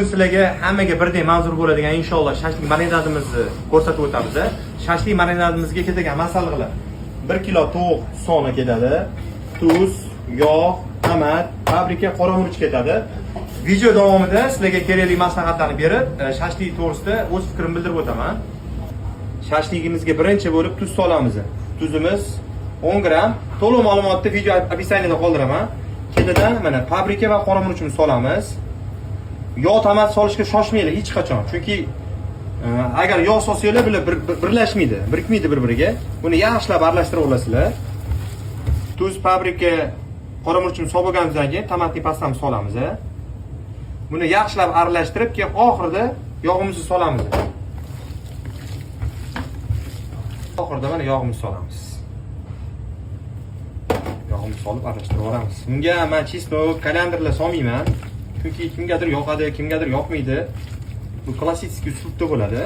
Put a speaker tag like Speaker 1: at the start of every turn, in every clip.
Speaker 1: Sizlarga hammaga birdek manzur bo'ladigan inshaalloh shashlik marinadimizni ko'rsatib o'tamiz. Shashlik marinadimizga ketadigan masalliqlar 1 kilo tovuq soni ketadi, tuz, yog', tomat, paprika, qora murch ketadi. Video davomida sizlarga kerakli maslahatlarni berib, shashlik to'g'risida o'z fikrimni bildirib o'taman. Shashligimizga birinchi bo'lib tuz solamiz. Tuzimiz 10 gram. To'liq ma'lumotni video описаниеda qoldiraman. Ketidan mana paprika va qora murchni solamiz. Yog' tomat solishga shoshmanglar hech qachon. Chunki agar yog' solsanglar bular birlashmaydi, birikmaydi bir-biriga. Buni yaxshilab aralashtirib olasizlar. Tuz, paprika, qora murchni solib bo'lganimizdan keyin tomatni pastdan solamiz. Buni yaxshilab aralashtirib, keyin oxirida yog'imizni solamiz. Oxirida mana yog'imizni solamiz. Yog'imizni solib aralashtirib olamiz. Bunga men chesnok, korianderlar solmayman. Chunki kimgadir yoqadi, kimgadir yoqmaydi. Bu klassik uslubda bo'ladi.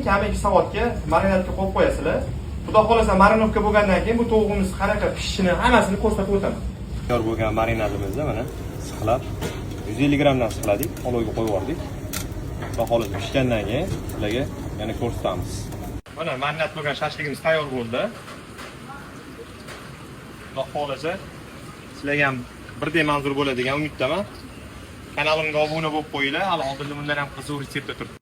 Speaker 1: Kamiki savatga marinadga qo'yib qo'yasizlar. Xudo xolasa marinovka bo'lgandan keyin bu tovuqimiz qanaqa pishishini hammasini ko'rsatib o'taman. Tayyor bo'lgan marinadimizni mana siqlab 150 gramdan siqladik, olovga qo'yib yubordik. Xudo xolasa pishgandan keyin sizlarga yana ko'rsatamiz. Mana marinad bo'lgan shashligimiz tayyor bo'ldi. Xudo xolasa sizlarga ham birdek manzur bo'ladigan umiddaman. Kanalimga obuna bo'lib qo'yinglar. Hali oldinda bundan ham qiziq retseptlar turibdi.